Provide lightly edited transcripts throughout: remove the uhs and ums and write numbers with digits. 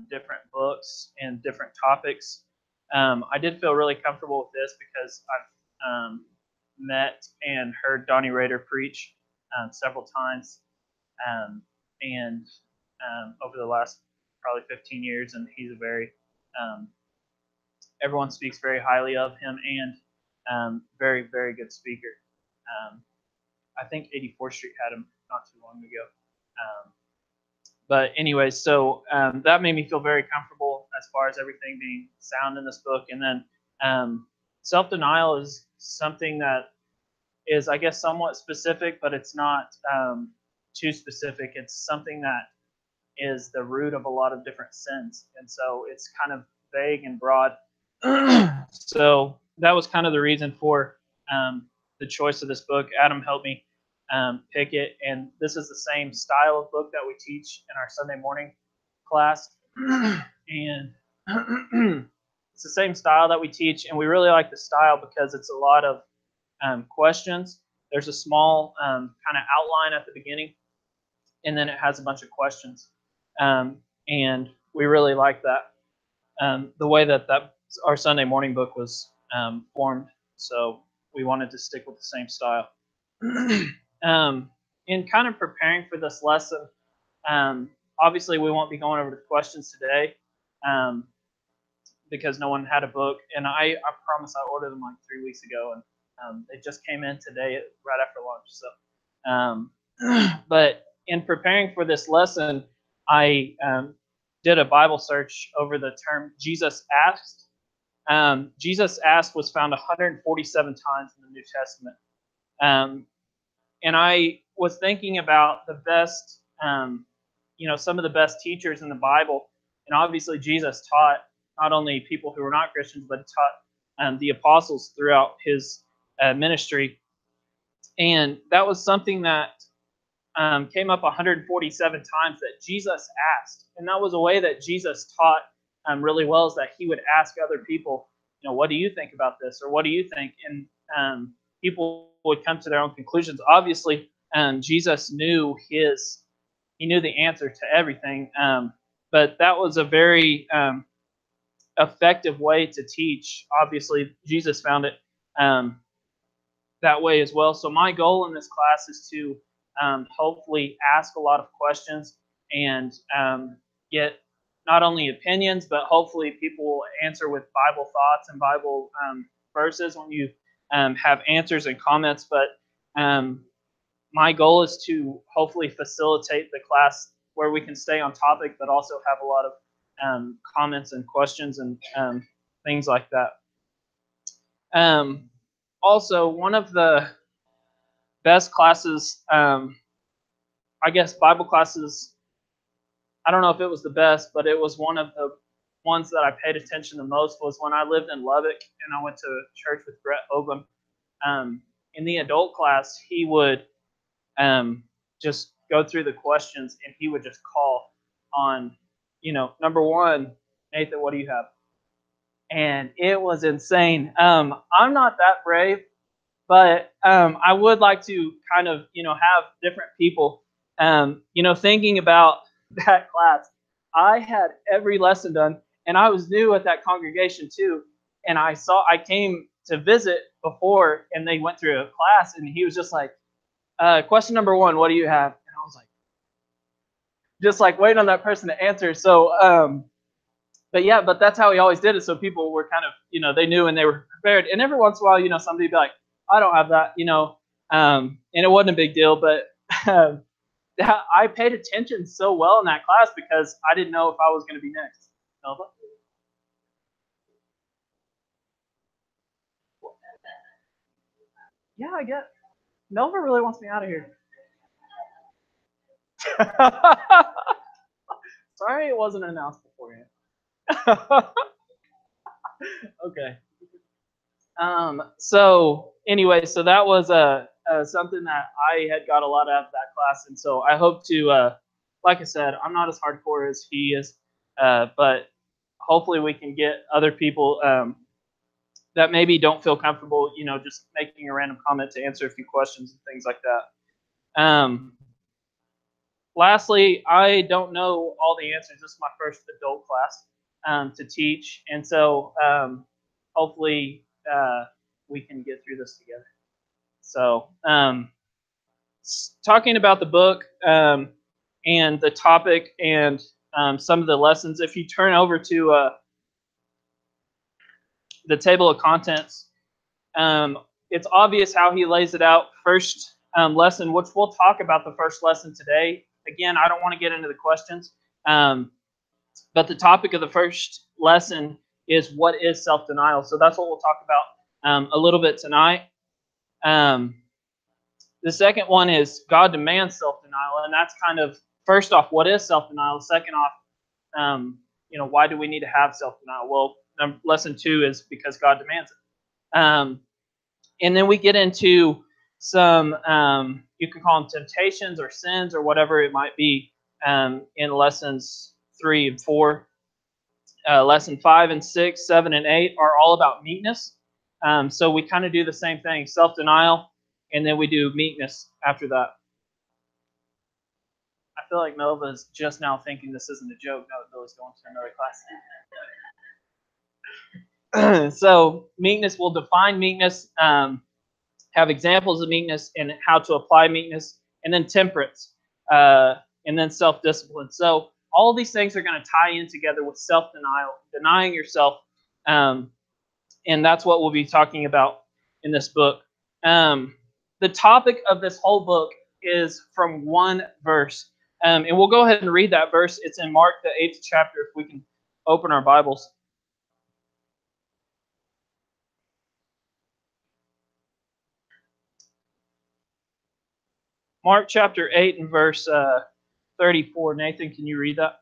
different books and different topics. I did feel really comfortable with this because I've met and heard Donnie Rader preach several times, um, and over the last probably 15 years, and he's a very everyone speaks very highly of him, and very, very good speaker. Um, I think 84th Street had him not too long ago. But anyway, so that made me feel very comfortable as far as everything being sound in this book. And then self-denial is something that is, I guess, somewhat specific, but it's not too specific. It's something that is the root of a lot of different sins. And so it's kind of vague and broad. So that was kind of the reason for the choice of this book. Adam helped me pick it, and this is the same style of book that we teach in our Sunday morning class, and it's the same style that we teach, and we really like the style because it's a lot of questions. There's a small kind of outline at the beginning, and then it has a bunch of questions, and we really like that. The way that our Sunday morning book was formed, so we wanted to stick with the same style. In kind of preparing for this lesson, obviously we won't be going over the questions today because no one had a book, and I promise I ordered them like 3 weeks ago, and they just came in today right after lunch. So, but in preparing for this lesson, I did a Bible search over the term Jesus asked. Jesus asked was found 147 times in the New Testament. And I was thinking about the best, some of the best teachers in the Bible. And obviously Jesus taught not only people who were not Christians, but he taught the apostles throughout his ministry. And that was something that came up 147 times that Jesus asked. And that was a way that Jesus taught really well, is that he would ask other people, what do you think about this? Or what do you think? And people would come to their own conclusions. Obviously, Jesus knew the answer to everything. But that was a very effective way to teach. Obviously, Jesus found it that way as well. So my goal in this class is to hopefully ask a lot of questions and get not only opinions, but hopefully people will answer with Bible thoughts and Bible verses when you have answers and comments. But my goal is to hopefully facilitate the class where we can stay on topic, but also have a lot of comments and questions and things like that. Also, one of the best classes, I guess Bible classes, I don't know if it was the best, but it was one of the ones that I paid attention the most, was when I lived in Lubbock and I went to church with Brett Hoagland. In the adult class, he would just go through the questions, and he would just call on, number one, Nathan, what do you have? And it was insane. I'm not that brave, but I would like to kind of, have different people, thinking about that class. I had every lesson done, and I was new at that congregation too. And I came to visit before, and they went through a class, and he was just like, question number one, what do you have? And I was like, just like waiting on that person to answer. So, but that's how he always did it. So people were kind of, they knew and they were prepared. And every once in a while, somebody would be like, I don't have that, and it wasn't a big deal. But I paid attention so well in that class because I didn't know if I was going to be next. Nova? Yeah, I get. Nova really wants me out of here. Sorry, it wasn't announced beforehand. Okay. So anyway, so that was something that I had got a lot out of that class, and so I hope to, like I said, I'm not as hardcore as he is, but hopefully we can get other people that maybe don't feel comfortable, just making a random comment to answer a few questions and things like that. lastly, I don't know all the answers. This is my first adult class to teach, and so hopefully we can get through this together. So, talking about the book and the topic and some of the lessons, if you turn over to the table of contents, it's obvious how he lays it out. First lesson, which we'll talk about the first lesson today. Again, I don't want to get into the questions, but the topic of the first lesson is what is self-denial. So that's what we'll talk about a little bit tonight. The second one is God demands self-denial, and that's kind of first off, what is self-denial? Second off, why do we need to have self-denial? Well, lesson 2 is because God demands it. And then we get into some, you can call them temptations or sins or whatever it might be in lessons 3 and 4. Lesson 5 and 6, 7 and 8 are all about meekness. So we kind of do the same thing, self-denial, and then we do meekness after that. I feel like Nova is just now thinking this isn't a joke now that Billy's going to another class. So meekness, will define meekness, have examples of meekness and how to apply meekness, and then temperance, and then self-discipline. So all of these things are going to tie in together with self-denial, denying yourself, and that's what we'll be talking about in this book. The topic of this whole book is from one verse, and we'll go ahead and read that verse. It's in Mark, the 8th chapter, if we can open our Bibles. Mark chapter 8 and verse 34. Nathan, can you read that?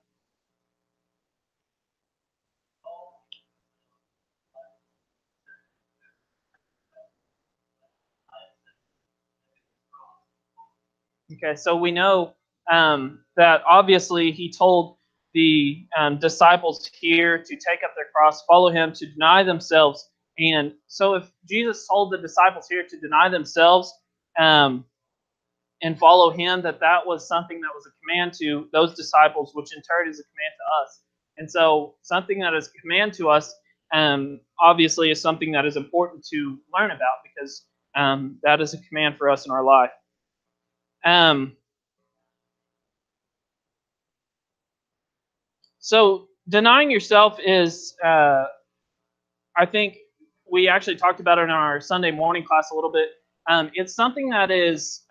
Okay, so we know that obviously he told the disciples here to take up their cross, follow him, to deny themselves. And so if Jesus told the disciples here to deny themselves and follow him, that was something that was a command to those disciples, which in turn is a command to us. And so something that is a command to us obviously is something that is important to learn about, because that is a command for us in our life. So denying yourself is, I think we actually talked about it in our Sunday morning class a little bit. It's something that is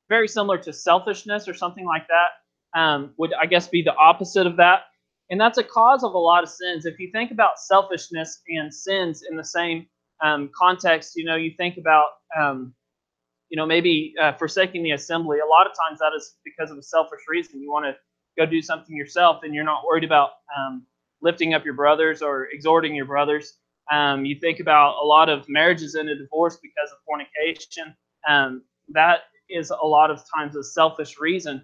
very similar to selfishness or something like that. Would, I guess, be the opposite of that. And that's a cause of a lot of sins. If you think about selfishness and sins in the same context, you think about maybe forsaking the assembly. A lot of times that is because of a selfish reason. You want to go do something yourself, and you're not worried about lifting up your brothers or exhorting your brothers. You think about a lot of marriages end in divorce because of fornication. That is a lot of times a selfish reason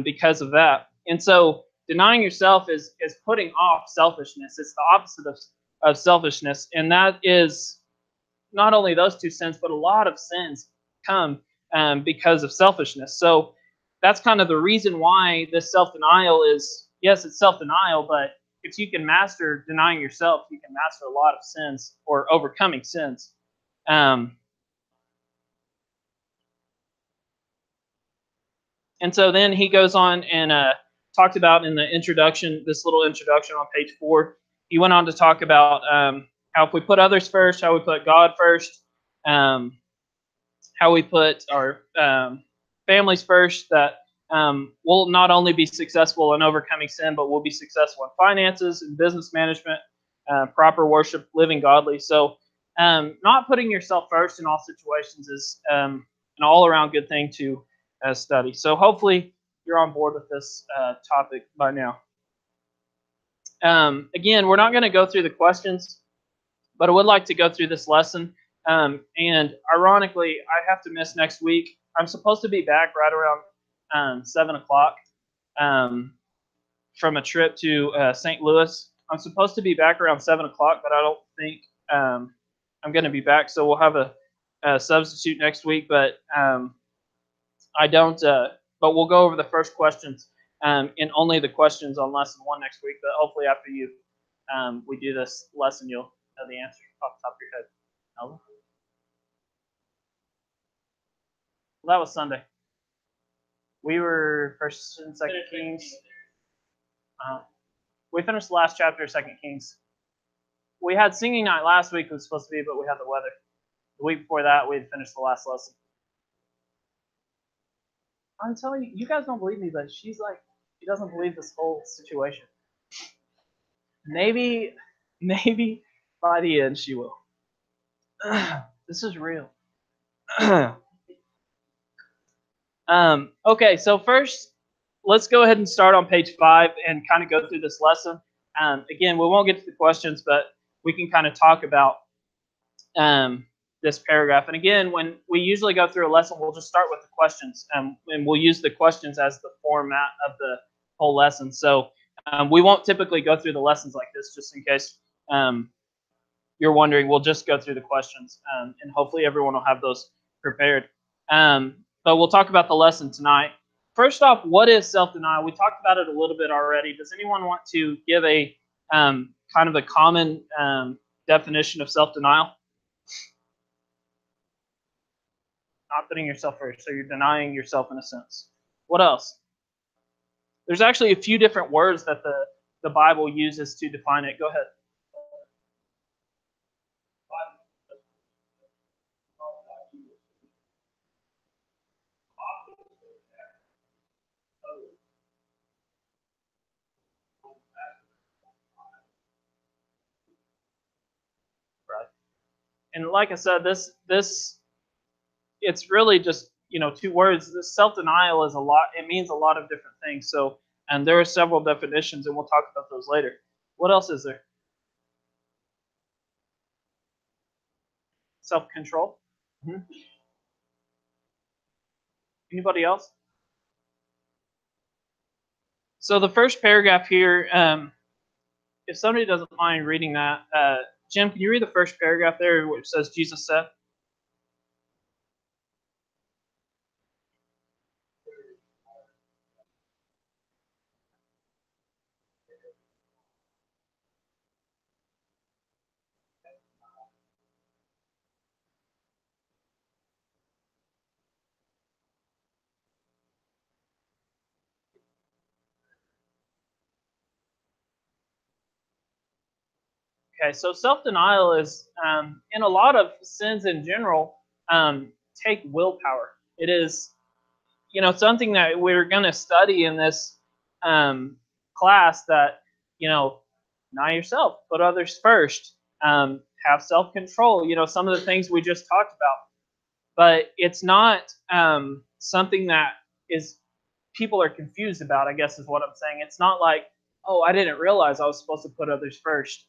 because of that. And so denying yourself is putting off selfishness. It's the opposite of selfishness. And that is not only those two sins, but a lot of sins come because of selfishness. So that's kind of the reason why this self-denial is, yes, it's self-denial, but if you can master denying yourself, you can master a lot of sins or overcoming sins. And so then he goes on and talked about in the introduction, this little introduction on page 4, he went on to talk about how if we put others first, how we put God first, how we put our families first, that we'll not only be successful in overcoming sin, but we'll be successful in finances and business management, proper worship, living godly. So not putting yourself first in all situations is an all-around good thing to study. So hopefully you're on board with this topic by now. Again, we're not going to go through the questions, but I would like to go through this lesson. And ironically, I have to miss next week. I'm supposed to be back right around 7 o'clock from a trip to St. Louis. I'm supposed to be back around 7 o'clock, but I don't think I'm going to be back. So we'll have a substitute next week. But I don't. but we'll go over the first questions and only the questions on lesson 1 next week. But hopefully after we do this lesson, you'll know the answer off the top of your head. Well, that was Sunday. We were First and Second Kings. We finished the last chapter of Second Kings. We had singing night last week. It was supposed to be, but we had the weather. The week before that, we had finished the last lesson. I'm telling you, you guys don't believe me, but she doesn't believe this whole situation. Maybe by the end she will. This is real. Okay, so first, let's go ahead and start on page 5 and kind of go through this lesson. Again, we won't get to the questions, but we can kind of talk about this paragraph. And again, when we usually go through a lesson, we'll just start with the questions, and we'll use the questions as the format of the whole lesson. So we won't typically go through the lessons like this, just in case you're wondering. We'll just go through the questions, and hopefully everyone will have those prepared. But we'll talk about the lesson tonight. First off, what is self-denial? We talked about it a little bit already. Does anyone want to give a kind of a common definition of self-denial? Not putting yourself first, so you're denying yourself in a sense. What else? There's actually a few different words that the Bible uses to define it. Go ahead. Right. And like I said, this it's really just, 2 words. This self-denial is a lot. It means a lot of different things. So, and there are several definitions, and we'll talk about those later. What else is there? Self-control. Mm-hmm. Anybody else? So the first paragraph here, if somebody doesn't mind reading that, Jim, can you read the first paragraph there, which says Jesus said? Okay, so self-denial is, in a lot of sins in general, take willpower. It is, something that we're going to study in this class, that, deny yourself, put others first, have self-control, some of the things we just talked about. But it's not something that is people are confused about, I guess is what I'm saying. It's not like, oh, I didn't realize I was supposed to put others first.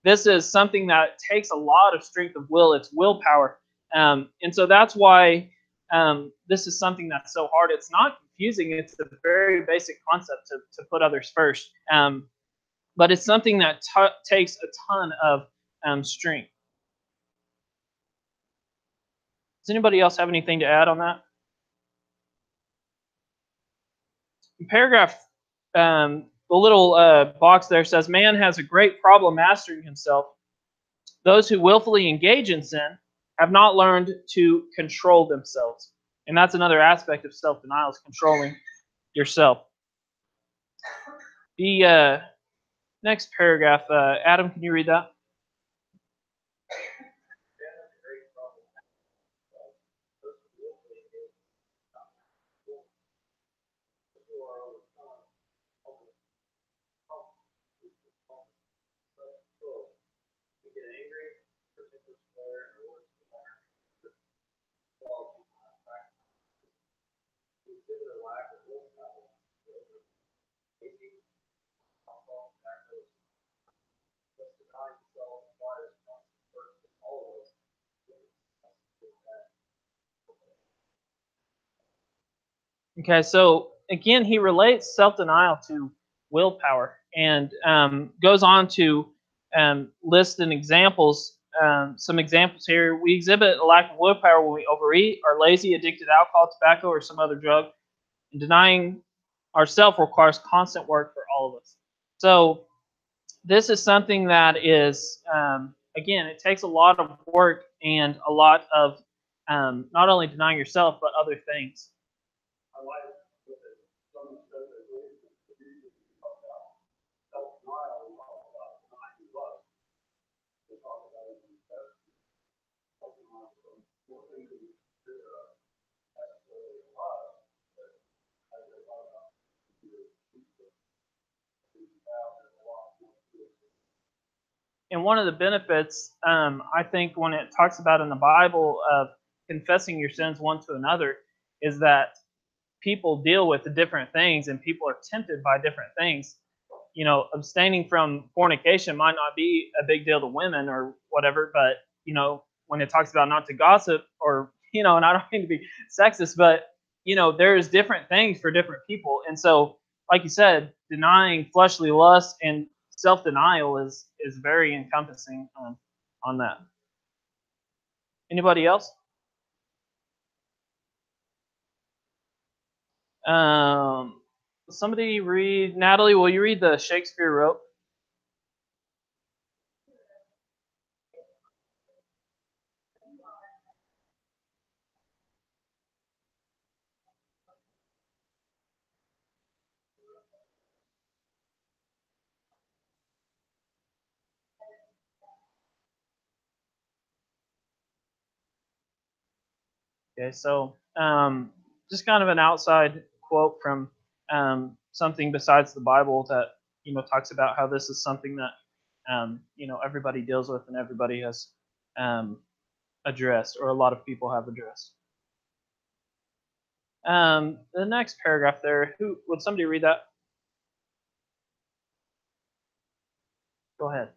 This is something that takes a lot of strength of will. It's willpower. And so that's why this is something that's so hard. It's not confusing. It's a very basic concept to put others first. But it's something that takes a ton of strength. Does anybody else have anything to add on that? In paragraph, the little box there says, man has a great problem mastering himself. Those who willfully engage in sin have not learned to control themselves. And that's another aspect of self-denial, is controlling yourself. The next paragraph, Adam, can you read that? Okay, so again, he relates self-denial to willpower, and goes on to list some examples here. We exhibit a lack of willpower when we overeat, are lazy, addicted to alcohol, tobacco, or some other drug. And denying ourselves requires constant work for all of us. So this is something that is, again, it takes a lot of work and a lot of not only denying yourself, but other things. I like that someone said that the reason we talk about self-denial, we talk about denying lust. We talk about it in the self-denial from more things that we consider necessarily lust, but as they talk about and one of the benefits, I think, when it talks about in the Bible of confessing your sins one to another, is that people deal with the different things and people are tempted by different things. You know, abstaining from fornication might not be a big deal to women or whatever, but, you know, when it talks about not to gossip or, you know, and I don't mean to be sexist, but, you know, there's different things for different people. And so, like you said, denying fleshly lust and self-denial is very encompassing on that. Anybody else? Somebody read, Natalie, will you read the Shakespeare wrote? Okay, so just kind of an outside quote from something besides the Bible that, you know, talks about how this is something that you know, everybody deals with and everybody has addressed, or a lot of people have addressed. The next paragraph there, who would somebody read that? Go ahead.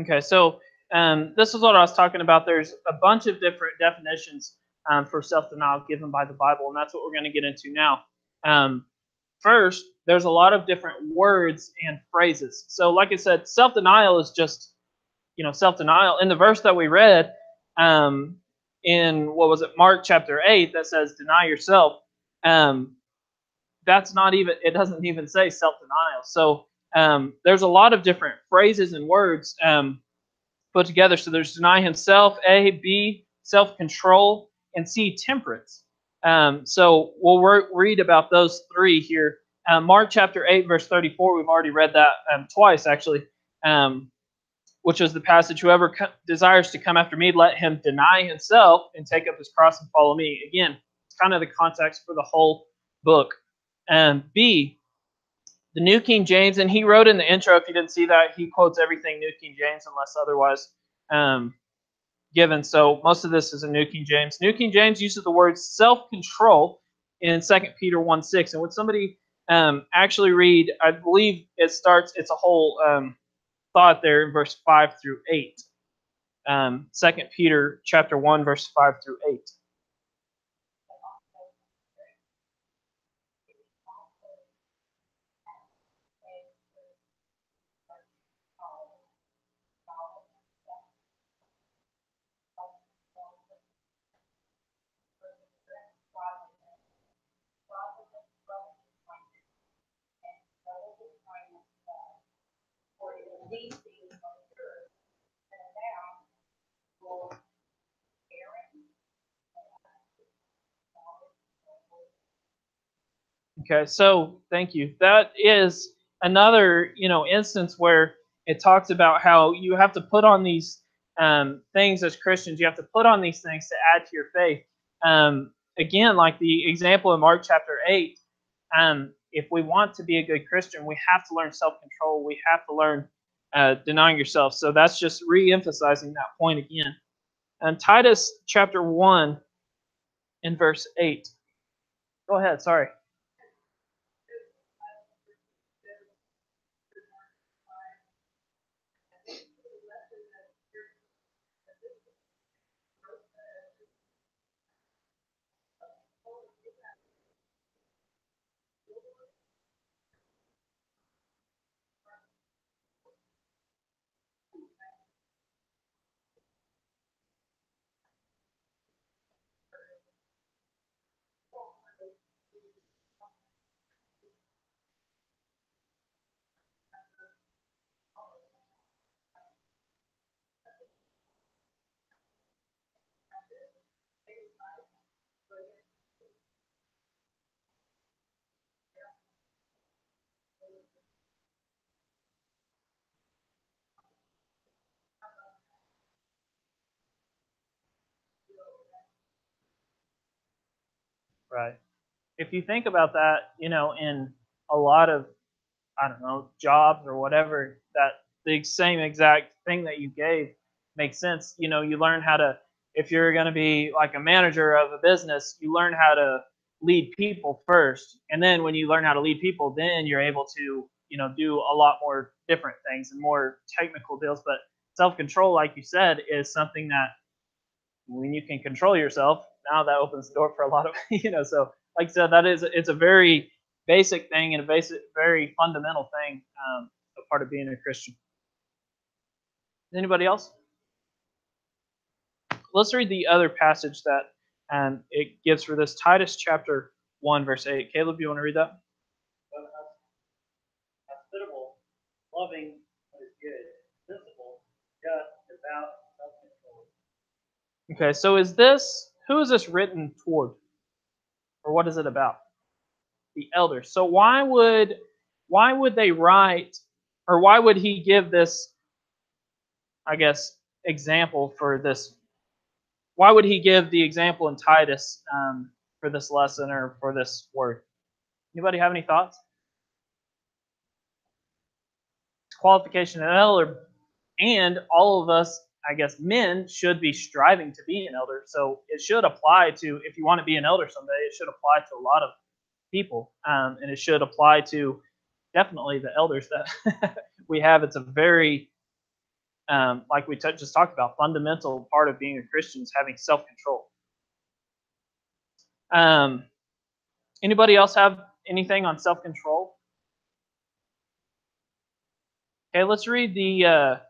Okay, so this is what I was talking about. There's a bunch of different definitions for self-denial given by the Bible, and that's what we're going to get into now. First, there's a lot of different words and phrases. So, like I said, self-denial is just, you know, self-denial. In the verse that we read, in what was it, Mark chapter 8, that says, "Deny yourself." That's not even. It doesn't even say self-denial. So, there's a lot of different phrases and words put together. So there's deny himself, A, B, self-control, and C, temperance. So we'll read about those three here. Mark chapter 8, verse 34, we've already read that twice, actually, which is the passage, whoever desires to come after me, let him deny himself and take up his cross and follow me. Again, it's kind of the context for the whole book. B, the New King James, and he wrote in the intro, if you didn't see that, he quotes everything New King James unless otherwise given. So most of this is in New King James. New King James uses the word self-control in 2 Peter 1:6. And would somebody actually read, I believe it starts, it's a whole thought there in verse 5 through 8. 2 Peter chapter 1, verse 5 through 8. Okay, so thank you. That is another, you know, instance where it talks about how you have to put on these things as Christians. You have to put on these things to add to your faith. Again, like the example in Mark chapter 8, if we want to be a good Christian, we have to learn self-control. We have to learn denying yourself. So that's just re-emphasizing that point again. And Titus chapter 1 in verse 8. Go ahead, sorry. Right. If you think about that, in a lot of, I don't know, jobs or whatever, that the same exact thing that you gave makes sense. You learn how to, if you're going to be like a manager of a business, you learn how to lead people first. And then when you learn how to lead people, then you're able to, do a lot more different things and more technical deals. But self-control, like you said, is something that when you can control yourself, now that opens the door for a lot of, so like I said, it's a very basic thing and a very fundamental thing, a part of being a Christian. Anybody else? Let's read the other passage that it gives for this, Titus chapter 1, verse 8. Caleb, you want to read that? Hospitable, loving what is good, sensible, just, devout, self-controlled. Okay, so who is this written toward? Or what is it about? The elders. So why would they write, or why would he give this, I guess, example for this? Why would he give the example in Titus for this lesson or for this word? Anybody have any thoughts? Qualification of elder, and all of us, I guess, men should be striving to be an elder. So it should apply to, if you want to be an elder someday, it should apply to a lot of people, and it should apply to definitely the elders that we have. It's a very, like we just talked about, fundamental part of being a Christian is having self-control. Anybody else have anything on self-control? Okay, let's read the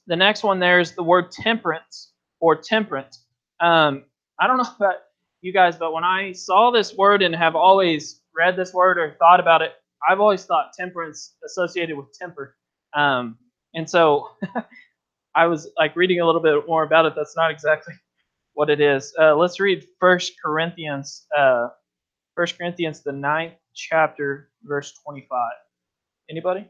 next one. There's the word temperance or temperate. I don't know about you guys, but when I saw this word and have always read this word or thought about it, I've always thought temperance associated with temper. And so I was like reading a little bit more about it. That's not exactly what it is. Let's read 1 Corinthians, the 9th chapter, verse 25. Anybody?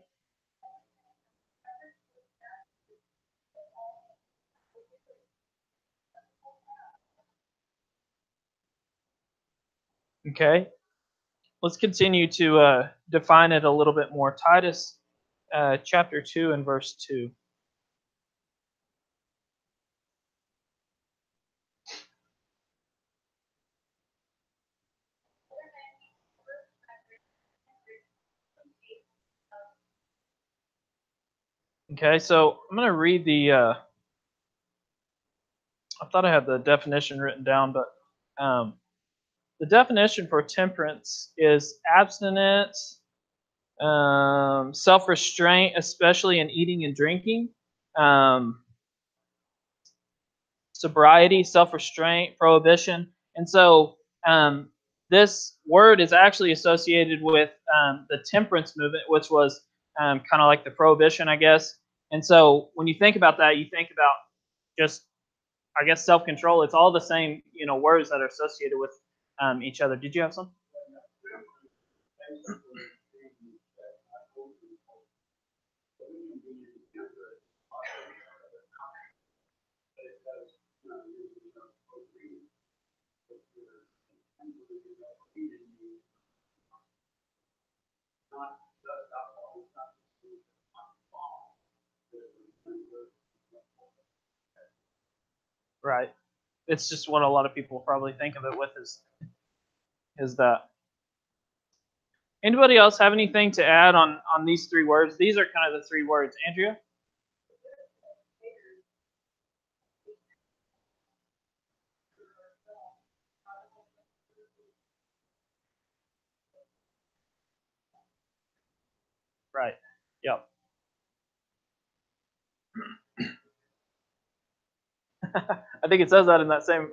Okay. Let's continue to define it a little bit more. Titus chapter 2 and verse 2. Okay, so I'm going to read I thought I had the definition written down, but the definition for temperance is abstinence, self-restraint, especially in eating and drinking, sobriety, self-restraint, prohibition. And so this word is actually associated with the temperance movement, which was kind of like the prohibition, I guess. And so when you think about that, you think about just, I guess, self-control. It's all the same, words that are associated with each other. Did you have some? Right. It's just what a lot of people probably think of it with is that. Anybody else have anything to add on these three words? These are kind of the three words. Andrea? Right. Yep. I think it says that in that same,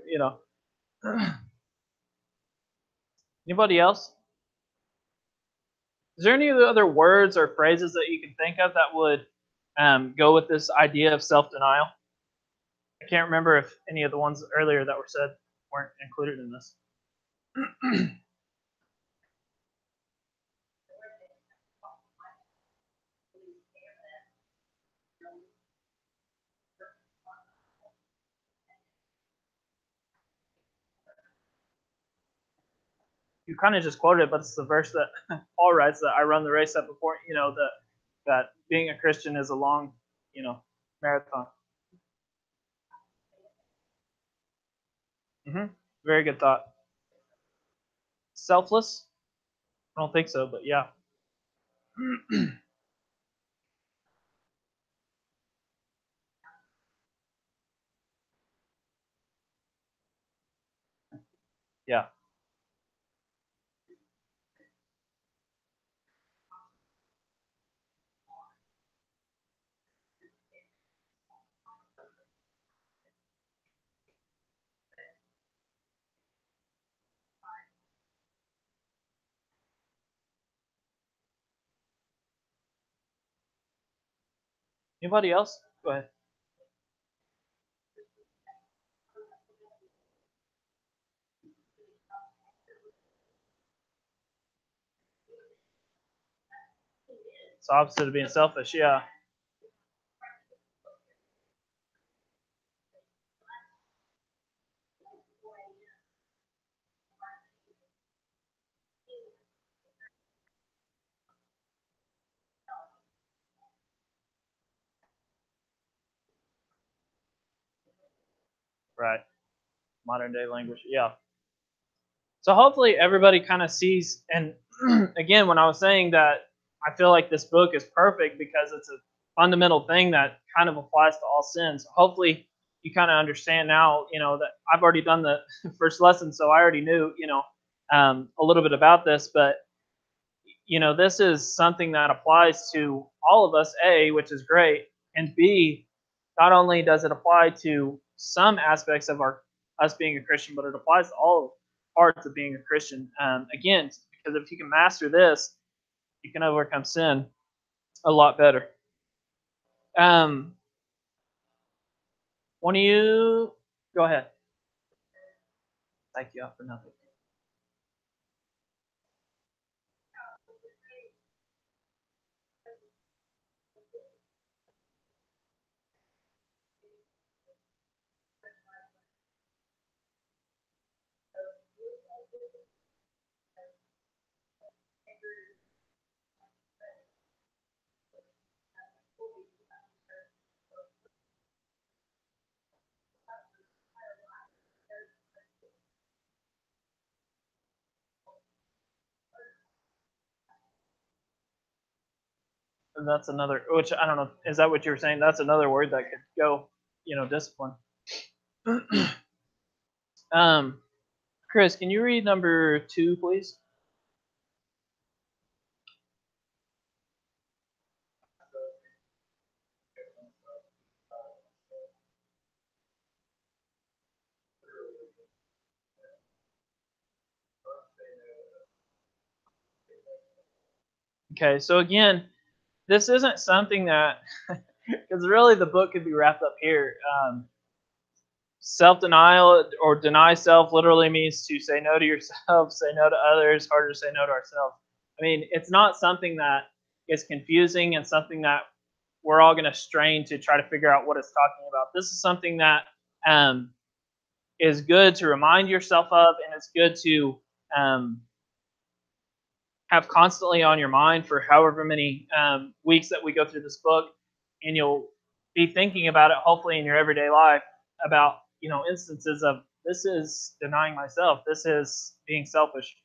Anybody else? Is there any other words or phrases that you can think of that would go with this idea of self-denial? I can't remember if any of the ones earlier that were said. weren't included in this. You kind of just quoted it, but it's the verse that Paul writes that I run the race that before, that being a Christian is a long, marathon. Very good thought. Selfless? I don't think so, but yeah. Yeah. Anybody else? Go ahead. It's opposite of being selfish, yeah. Right. Modern day language, yeah. So hopefully everybody kind of sees, and again, when I was saying that I feel like this book is perfect because it's a fundamental thing that kind of applies to all sins. Hopefully you kind of understand now, that I've already done the first lesson, so I already knew, a little bit about this, but this is something that applies to all of us, A, which is great, and B, not only does it apply to some aspects of us being a Christian, but it applies to all parts of being a Christian. Again, because if you can master this, you can overcome sin a lot better. One of you, go ahead. Thank you for nothing. And that's another, which I don't know, is that what you were saying? That's another word that could go, discipline. Chris, can you read number 2, please? Okay, so again, this isn't something that, because really the book could be wrapped up here. Self-denial or deny self literally means to say no to yourself, say no to others, harder to say no to ourselves. I mean, it's not something that is confusing and something that we're all going to strain to try to figure out what it's talking about. This is something that is good to remind yourself of, and it's good to have constantly on your mind for however many weeks that we go through this book, and you'll be thinking about it hopefully in your everyday life about instances of this is denying myself, this is being selfish.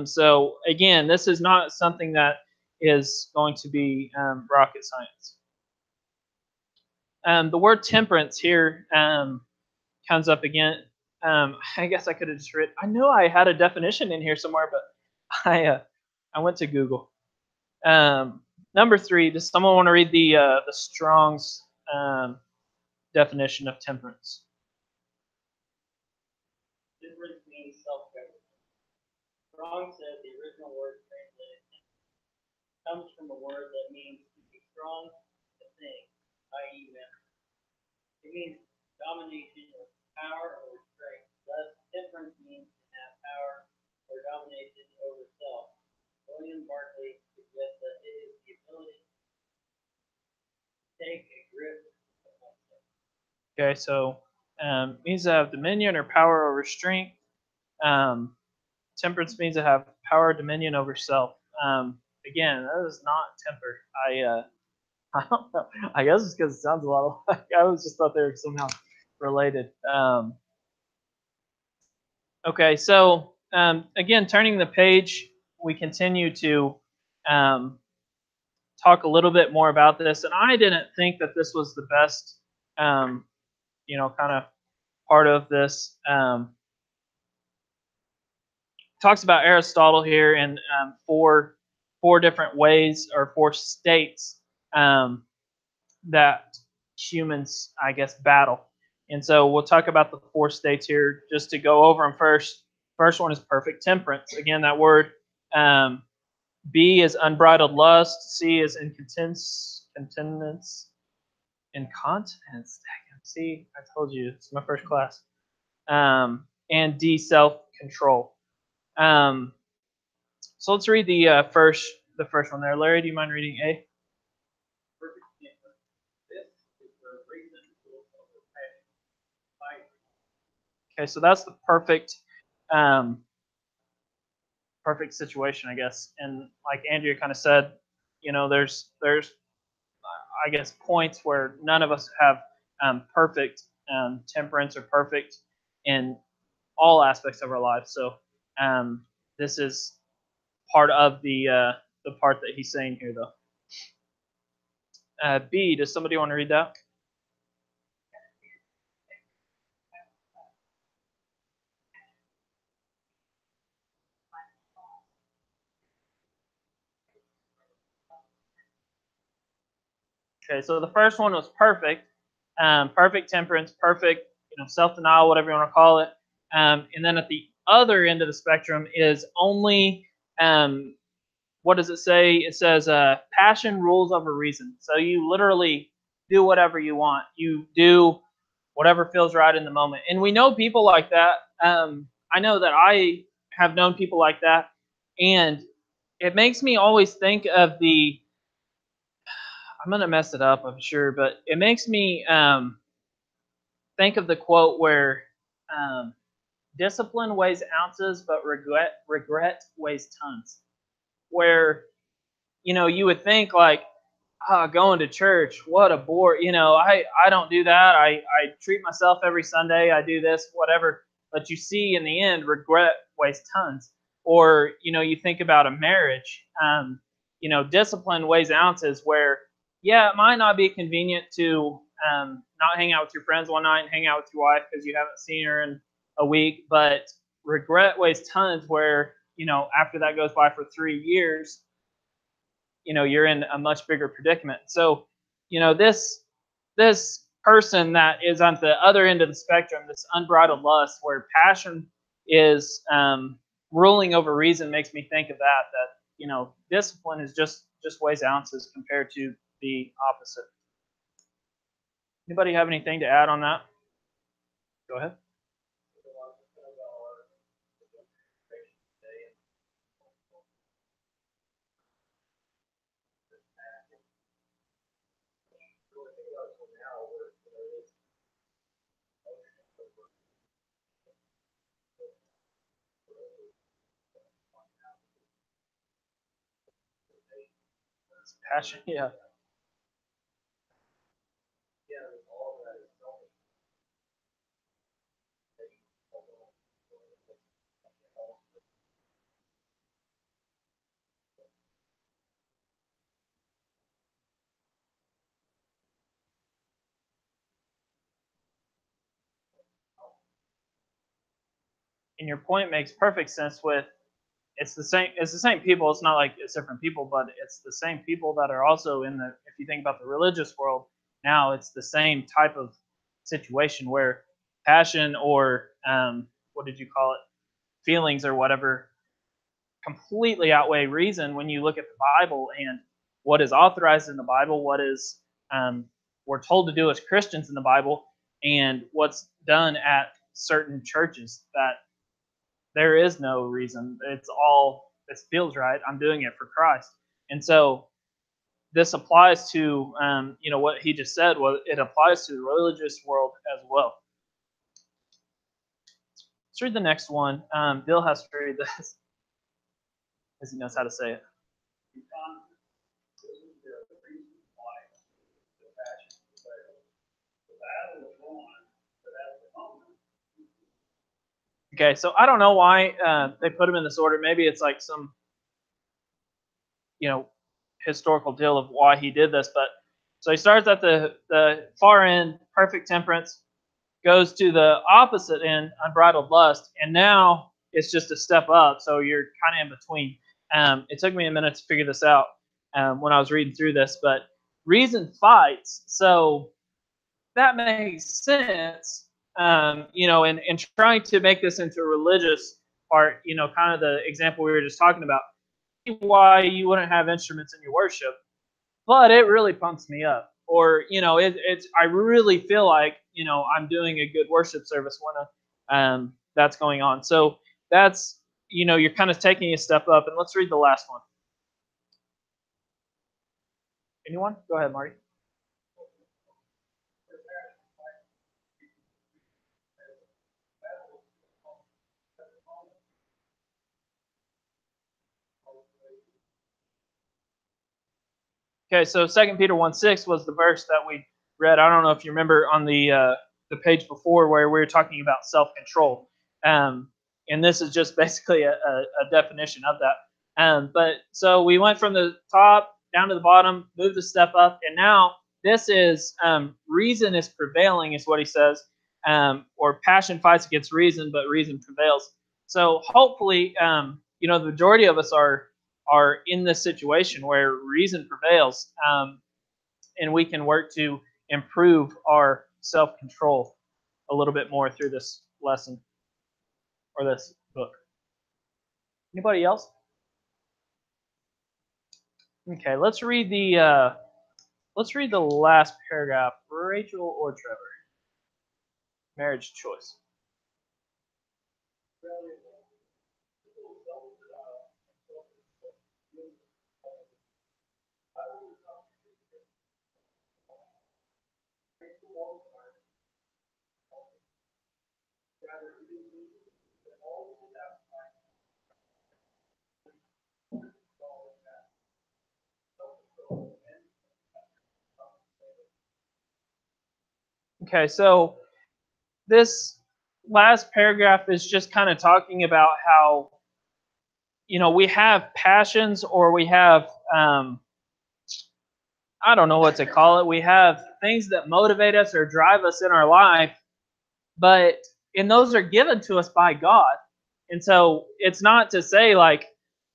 So again, this is not something that is going to be rocket science. The word temperance here comes up again. I guess I could have just written. I know I had a definition in here somewhere, but I went to Google. Number 3, does someone want to read the Strong's definition of temperance? Temperance means self-government. Strong said the original word translated comes from a word that means to be strong, to think, i.e., mental. It means domination or power or restraint. Thus, temperance Okay, so means to have dominion or power over strength. Temperance means to have power, dominion over self. Again, that is not temper. I don't know. I guess it's because it sounds a lot like. I was just thought they were somehow related. Okay, so again, turning the page, we continue to talk a little bit more about this. And I didn't think that this was the best, kind of part of this. Talks about Aristotle here in four different ways or four states that humans, I guess, battle. And so we'll talk about the four states here just to go over them first. First one is perfect temperance. Again, that word. B is unbridled lust. C is incontinence. Incontinence. See, I told you, it's my first class. And D, self-control. So let's read the first one there. Larry, do you mind reading A? Perfect temperance. This is the reason for passion. Okay, so that's the perfect situation, I guess. And like Andrea kind of said, there's I guess points where none of us have perfect temperance or perfect in all aspects of our lives. So this is part of the part that he's saying here, though. B, does somebody want to read that? Okay, so the first one was perfect, perfect temperance, perfect, self-denial, whatever you want to call it. And then at the other end of the spectrum is only, what does it say? It says passion rules over reason. So you literally do whatever you want. You do whatever feels right in the moment. And we know people like that. I know that I have known people like that, and it makes me always think of I'm gonna mess it up, I'm sure, but it makes me think of the quote where discipline weighs ounces, but regret weighs tons. Where you would think like, going to church, what a bore. I don't do that. I treat myself every Sunday. I do this, whatever. But you see, in the end, regret weighs tons. Or you think about a marriage. Discipline weighs ounces. Where yeah, it might not be convenient to not hang out with your friends one night and hang out with your wife because you haven't seen her in a week. But regret weighs tons. Where after that goes by for 3 years, you're in a much bigger predicament. So this person that is on the other end of the spectrum, this unbridled lust where passion is ruling over reason, makes me think of that discipline is just weighs ounces compared to the opposite. Anybody have anything to add on that? Go ahead. Passion, yeah. And your point makes perfect sense with it's the same people. It's not like it's different people, but it's the same people that are also in the, if you think about the religious world now, it's the same type of situation where passion or what did you call it, feelings or whatever, completely outweigh reason when you look at the Bible and what is authorized in the Bible, what is we're told to do as Christians in the Bible, and what's done at certain churches. That there is no reason. It feels right. I'm doing it for Christ. And so this applies to, what he just said. Well, it applies to the religious world as well. Let's read the next one. Bill has to read this because he knows how to say it. Okay, so I don't know why they put them in this order. Maybe it's like some, historical deal of why he did this. But so he starts at the far end, perfect temperance, goes to the opposite end, unbridled lust, and now it's just a step up. So you're kind of in between. It took me a minute to figure this out when I was reading through this, but reason fights. So that makes sense. In trying to make this into a religious part, kind of the example we were just talking about, why you wouldn't have instruments in your worship, but it really pumps me up. Or, it's I really feel like, I'm doing a good worship service when that's going on. So that's, you're kind of taking a step up. And let's read the last one. Anyone? Go ahead, Marty. Okay, so 2 Peter 1:6 was the verse that we read. I don't know if you remember on the page before where we were talking about self-control. And this is just basically a definition of that. But so we went from the top down to the bottom, moved a step up, and now this is reason is prevailing, is what he says. Or passion fights against reason, but reason prevails. So hopefully, the majority of us are in this situation where reason prevails, and we can work to improve our self-control a little bit more through this lesson or this book. Anybody else? Okay, let's read the last paragraph. Rachel or Trevor? Marriage choice. Okay, so this last paragraph is just kind of talking about how, we have passions, or we have, I don't know what to call it. We have things that motivate us or drive us in our life, and those are given to us by God. And so it's not to say like,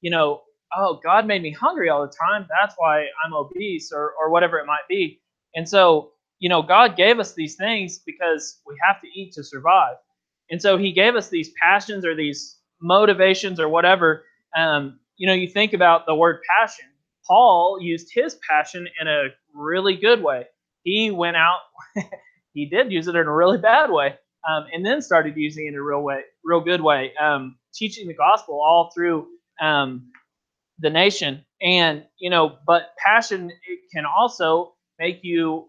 oh, God made me hungry all the time, that's why I'm obese, or whatever it might be. And so, God gave us these things because we have to eat to survive. And so he gave us these passions or these motivations or whatever. You think about the word passion. Paul used his passion in a really good way. He went out, he did use it in a really bad way, and then started using it in a real good way, teaching the gospel all through the nation. And, but passion, it can also make you,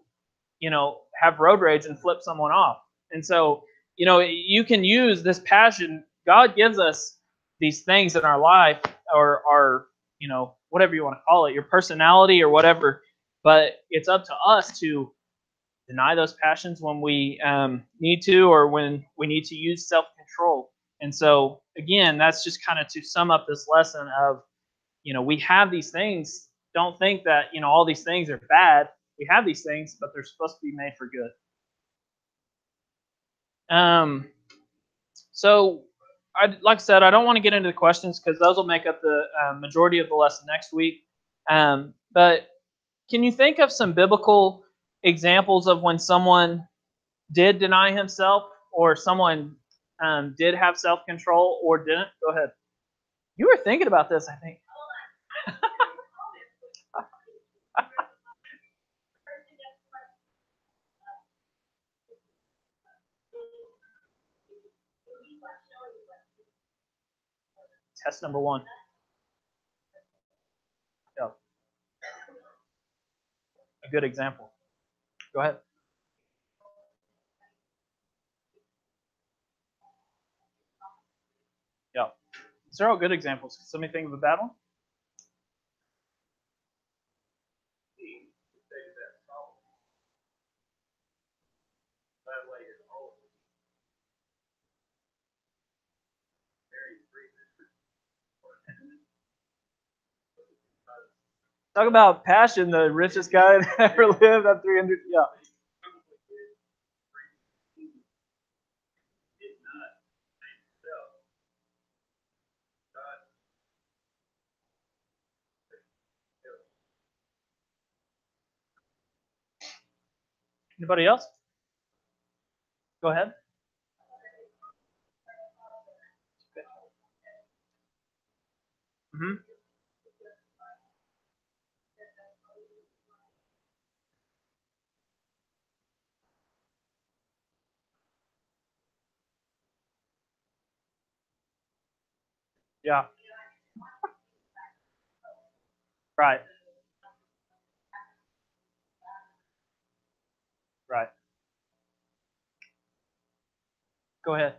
have road rage and flip someone off. And so, you can use this passion. God gives us these things in our life, or our, whatever you want to call it, your personality or whatever. But it's up to us to deny those passions when we need to, or when we need to use self-control. And so, again, that's just kind of to sum up this lesson of, we have these things. Don't think that, all these things are bad. We have these things, but they're supposed to be made for good. So, like I said, I don't want to get into the questions because those will make up the majority of the lesson next week. But can you think of some biblical examples of when someone did deny himself, or someone did have self-control, or didn't? Go ahead. You were thinking about this, I think. Test number 1. Yeah. good example. Go ahead. Yeah. These are all good examples. Somebody think of a bad one? Talk about passion, the richest guy that ever lived at 300. Yeah. Anybody else? Go ahead. Mm-hmm. Yeah. Right. Right. Go ahead.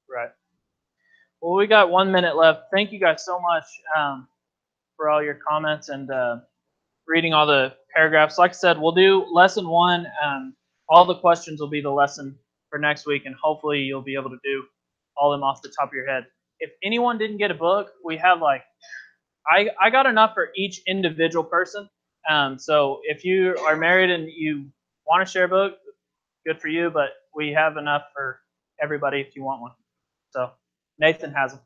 Right. Well, we got 1 minute left. Thank you guys so much for all your comments and reading all the paragraphs. Like I said, we'll do lesson 1. All the questions will be the lesson for next week, and hopefully you'll be able to do all of them off the top of your head. If anyone didn't get a book, we have I got enough for each individual person. So if you are married and you want to share a book, good for you, but we have enough for everybody if you want one. So Nathan has them.